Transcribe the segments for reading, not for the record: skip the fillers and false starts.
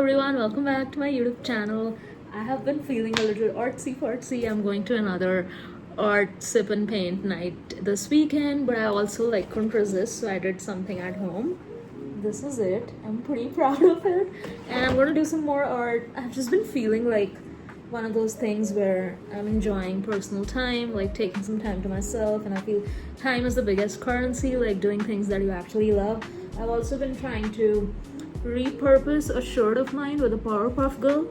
everyone, welcome back to my YouTube channel. I have been feeling a little artsy-fartsy. I'm going to another art sip and paint night this weekend, but I also couldn't resist, so I did something at home. This is it. I'm pretty proud of it, and I'm gonna do some more art. I've just been feeling like one of those things where I'm enjoying personal time, like taking some time to myself, and I feel time is the biggest currency, like doing things that you actually love. I've also been trying to repurpose a shirt of mine with a Powerpuff Girl.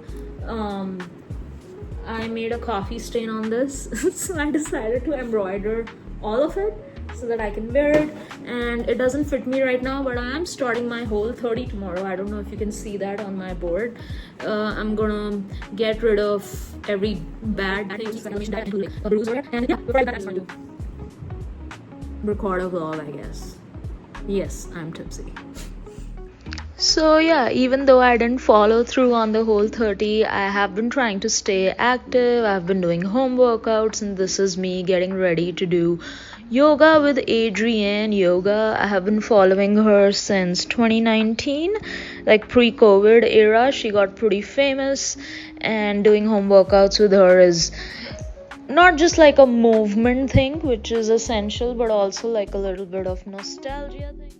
I made a coffee stain on this, so I decided to embroider all of it so that I can wear it. And it doesn't fit me right now, but I am starting my whole 30 tomorrow. I don't know if you can see that on my board. I'm gonna get rid of every bad thing, a bruiser, and yeah, before I do record a vlog, I guess. Yes, I'm tipsy. So yeah, even though I didn't follow through on the whole 30, I have been trying to stay active. I've been doing home workouts, and this is me getting ready to do yoga with Adrienne Yoga. I have been following her since 2019, like pre-COVID era. She got pretty famous, and doing home workouts with her is not just like a movement thing, which is essential, but also like a little bit of nostalgia thing.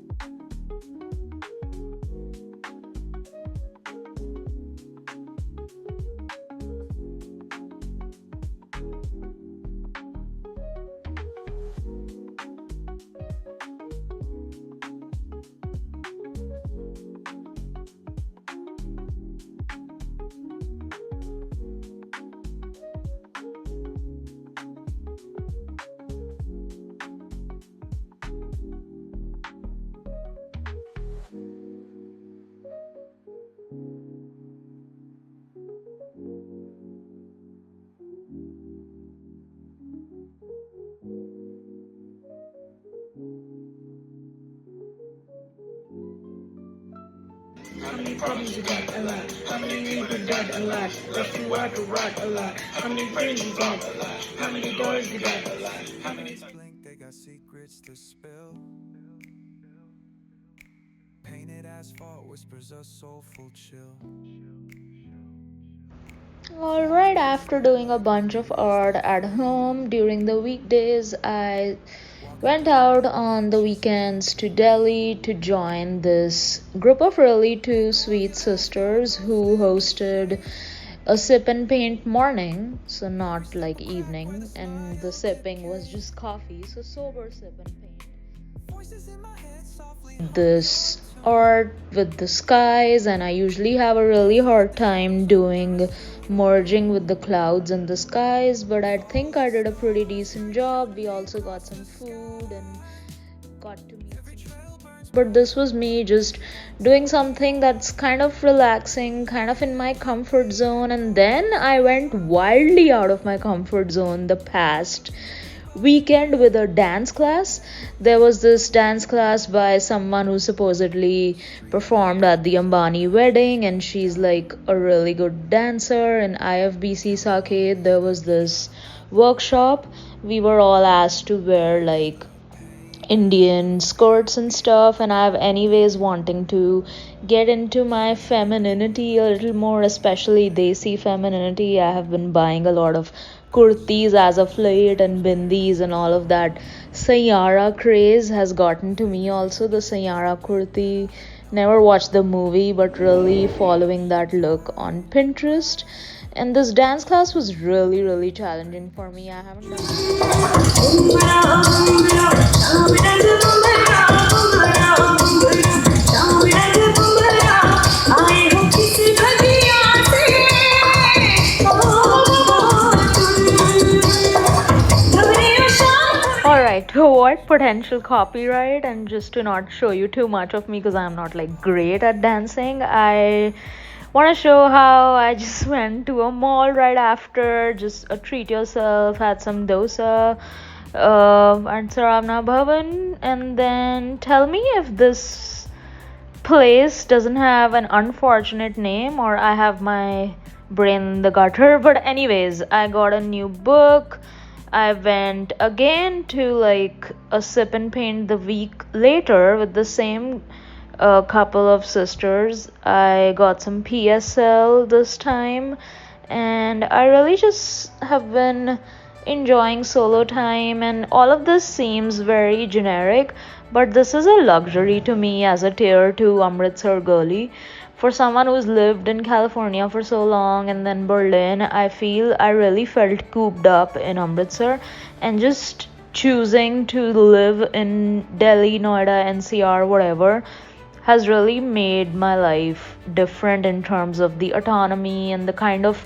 How many problems you got? A lot. How many you got? A lot. If you want to rock a lot. How many things you got? How many doors you got? How many blink, they got secrets to spill. Painted asphalt whispers a soulful chill. Alright, after doing a bunch of art at home during the weekdays, I went out on the weekends to Delhi to join this group of really two sweet sisters who hosted a sip and paint morning, so not like evening, and the sipping was just coffee, so sober sip and paint. Voices in my head softly. This art with the skies, and I usually have a really hard time doing merging with the clouds and the skies, but I think I did a pretty decent job. We also got some food and got to meet some, but this was me just doing something that's kind of relaxing, kind of in my comfort zone. And then I went wildly out of my comfort zone the past weekend with a dance class. There was this dance class by someone who supposedly performed at the Ambani wedding, and she's like a really good dancer. In IFBC Saket, there was this workshop. We were all asked to wear like Indian skirts and stuff, and I've anyways wanting to get into my femininity a little more, especially desi femininity. I have been buying a lot of kurtis as of late, and bindis and all of that. Sayara craze has gotten to me also, the Sayara kurti. Never watched the movie, but really following that look on Pinterest. And this dance class was really challenging for me. I haven't done Alright, to avoid potential copyright and just to not show you too much of me, because I'm not like great at dancing, I want to show how I just went to a mall right after, just a treat yourself, had some dosa at Saravana Bhavan, and then tell me if this place doesn't have an unfortunate name or I have my brain in the gutter. But anyways, I got a new book. I went again to like a sip and paint the week later with the same a couple of sisters. I got some PSL this time, and I really just have been enjoying solo time. And all of this seems very generic, but this is a luxury to me as a tier 2 Amritsar girly. For someone who's lived in California for so long and then Berlin, I feel I really felt cooped up in Amritsar, and just choosing to live in Delhi, Noida, NCR, whatever, has really made my life different in terms of the autonomy and the kind of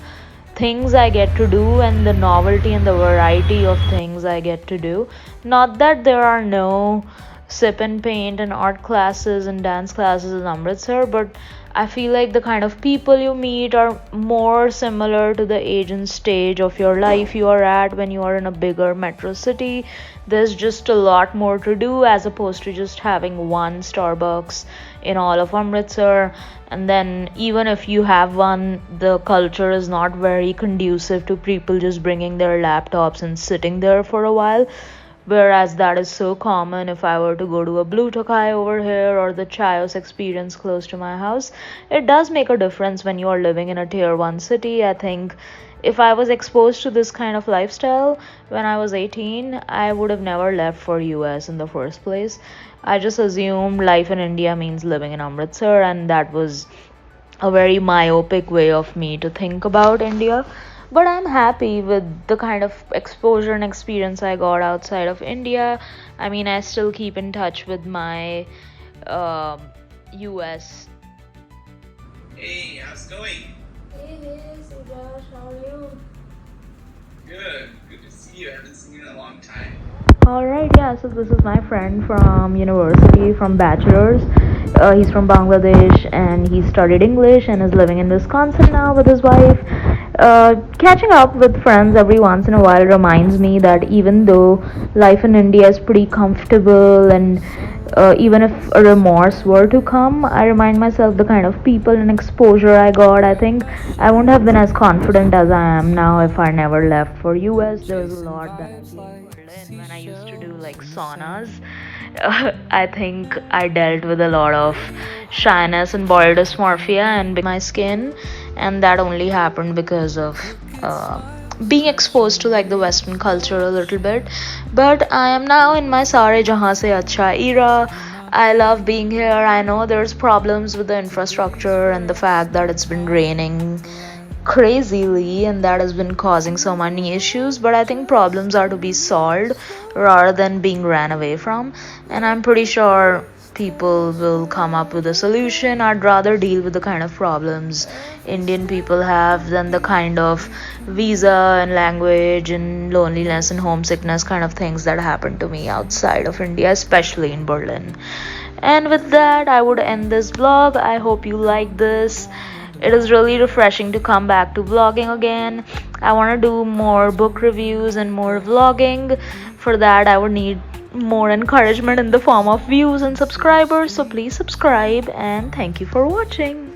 things I get to do and the novelty and the variety of things I get to do. Not that there are no sip and paint and art classes and dance classes in Amritsar, but I feel like the kind of people you meet are more similar to the age and stage of your life you are at when you are in a bigger metro city. There's just a lot more to do as opposed to just having one Starbucks in all of Amritsar. And then, even if you have one, the culture is not very conducive to people just bringing their laptops and sitting there for a while. Whereas that is so common if I were to go to a Blue Tokai over here or the Chios experience close to my house. It does make a difference when you are living in a tier 1 city. I think if I was exposed to this kind of lifestyle when I was 18, I would have never left for US in the first place. I just assumed life in India means living in Amritsar, and that was a very myopic way of me to think about India. But I'm happy with the kind of exposure and experience I got outside of India. I mean, I still keep in touch with my um US. Hey, how's it going? Hey, so Josh, how are you? Good. Good to see you. I haven't seen you in a long time. Alright, yeah, so this is my friend from university, from bachelor's. He's from Bangladesh and he studied English and is living in Wisconsin now with his wife. Catching up with friends every once in a while reminds me that even though life in India is pretty comfortable, and even if a remorse were to come, I remind myself the kind of people and exposure I got. I think I wouldn't have been as confident as I am now if I never left for US. There's a lot that I feel in Berlin when I used to do like saunas. I think I dealt with a lot of shyness and body dysmorphia and my skin, and that only happened because of being exposed to like the Western culture a little bit. But I am now in my Sare Jahan Se Acha era. I love being here. I know there's problems with the infrastructure and the fact that it's been raining crazily and that has been causing so many issues, but I think problems are to be solved rather than being ran away from, and I'm pretty sure people will come up with a solution. I'd rather deal with the kind of problems Indian people have than the kind of visa and language and loneliness and homesickness kind of things that happen to me outside of India, especially in Berlin. And with that, I would end this vlog. I hope you like this. It is really refreshing to come back to vlogging again. I want to do more book reviews and more vlogging. For that, I would need more encouragement in the form of views and subscribers. So please subscribe, and thank you for watching.